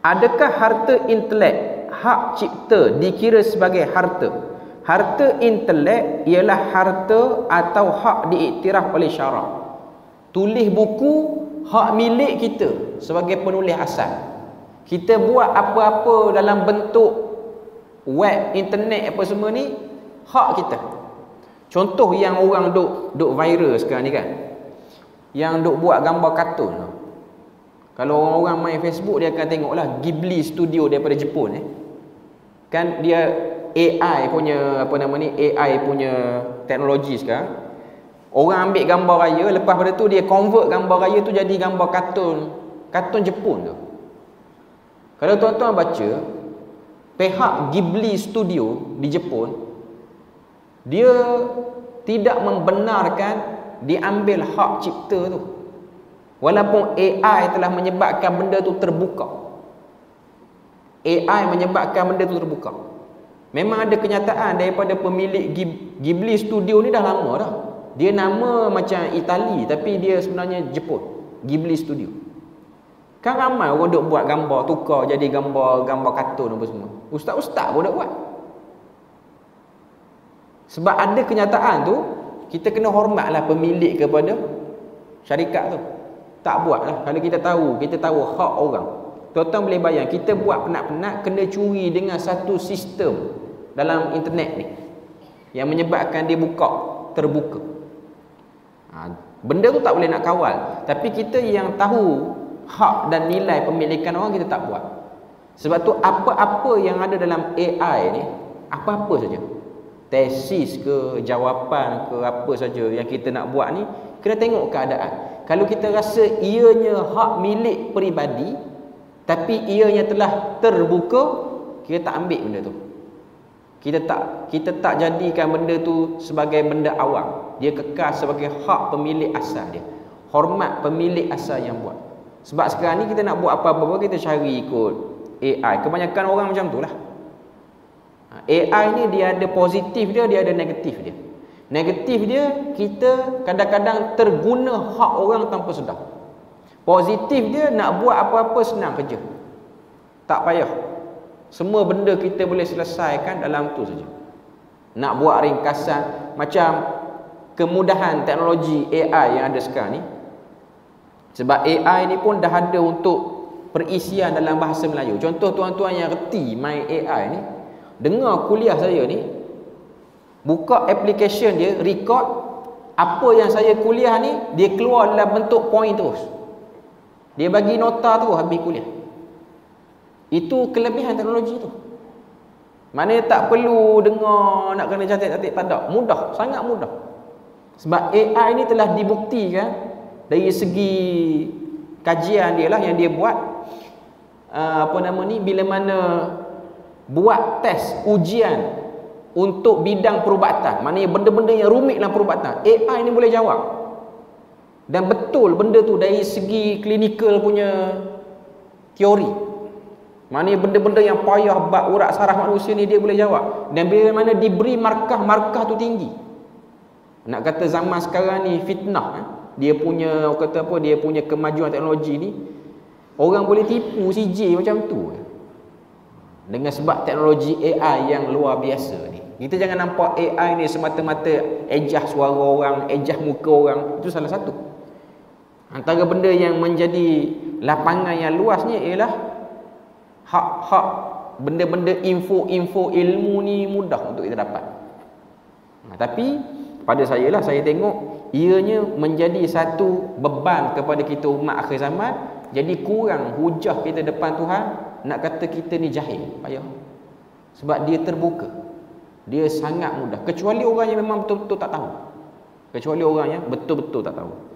Adakah harta intelek, hak cipta dikira sebagai harta? Harta intelek ialah harta atau hak diiktiraf oleh syarak. Tulis buku, hak milik kita sebagai penulis asal. Kita buat apa-apa dalam bentuk web, internet apa semua ni, hak kita. Contoh yang orang duk viral sekarang ni kan, yang duk buat gambar kartun. Kalau orang-orang main Facebook, dia akan tengoklah Ghibli Studio daripada Jepun kan, dia AI punya AI punya teknologi sekarang. Orang ambil gambar raya, lepas pada tu dia convert gambar raya tu jadi gambar kartun Jepun tu. Kalau tuan-tuan baca, pihak Ghibli Studio di Jepun, dia tidak membenarkan diambil hak cipta tu, walaupun AI telah menyebabkan benda tu terbuka. AI menyebabkan benda tu terbuka. Memang ada kenyataan daripada pemilik Ghibli Studio ni dah lama dah. Dia nama macam Itali tapi dia sebenarnya Jepun. Ghibli Studio. Kan ramai orang duk buat gambar, tukar jadi gambar kartun apa semua. Ustaz-ustaz pun duk buat. Sebab ada kenyataan tu, kita kena hormatlah pemilik kepada syarikat tu. Tak buatlah. Kalau kita tahu hak orang. Tuan-tuan boleh bayang, kita buat penat-penat kena curi dengan satu sistem dalam internet ni yang menyebabkan dia terbuka. Benda tu tak boleh nak kawal. Tapi kita yang tahu hak dan nilai pemilikan orang, kita tak buat. Sebab tu apa-apa yang ada dalam AI ni, apa-apa saja, tesis ke, jawapan ke, apa saja yang kita nak buat ni, kena tengok keadaan. Kalau kita rasa ianya hak milik peribadi, tapi ianya telah terbuka, kita tak ambil benda tu. Kita tak jadikan benda tu sebagai benda awam. Dia kekal sebagai hak pemilik asal dia. Hormat pemilik asal yang buat. Sebab sekarang ni kita nak buat apa-apa, kita cari ikut AI. Kebanyakan orang macam tu lah. AI ni dia ada positif dia ada negatif dia. Negatif dia, kita kadang-kadang terguna hak orang tanpa sedar. Positif dia, nak buat apa-apa senang kerja. Tak payah. Semua benda kita boleh selesaikan dalam tu saja. Nak buat ringkasan, macam kemudahan teknologi AI yang ada sekarang ni. Sebab AI ni pun dah ada untuk perisian dalam bahasa Melayu. Contoh tuan-tuan yang reti main AI ni, dengar kuliah saya ni, buka application dia, record apa yang saya kuliah ni, dia keluar dalam bentuk point terus. Dia bagi nota terus habis kuliah. Itu kelebihan teknologi tu. Maknanya tak perlu dengar nak kena catat-catat, tak ada. Mudah, sangat mudah. Sebab AI ni telah dibuktikan dari segi kajian dia lah yang dia buat, bila mana buat test ujian untuk bidang perubatan, maknanya benda-benda yang rumit dalam perubatan, AI ni boleh jawab. Dan betul benda tu dari segi klinikal punya teori. Maknanya benda-benda yang payah bab urat saraf manusia ni dia boleh jawab. Dan bila mana diberi markah tu tinggi. Nak kata zaman sekarang ni fitnah, dia punya kemajuan teknologi ni, orang boleh tipu CJ macam tu dengan sebab teknologi AI yang luar biasa ni. Kita jangan nampak AI ni semata-mata ejah suara orang, ejah muka orang. Itu salah satu. Antara benda yang menjadi lapangan yang luasnya ialah hak benda-benda info ilmu ni mudah untuk kita dapat. Tapi pada saya lah, saya tengok ianya menjadi satu beban kepada kita umat akhir zaman. Jadi kurang hujah kita depan Tuhan nak kata kita ni jahil, payah. Sebab dia terbuka. Dia sangat mudah. Kecuali orang yang memang betul-betul tak tahu. Kecuali orang yang betul-betul tak tahu.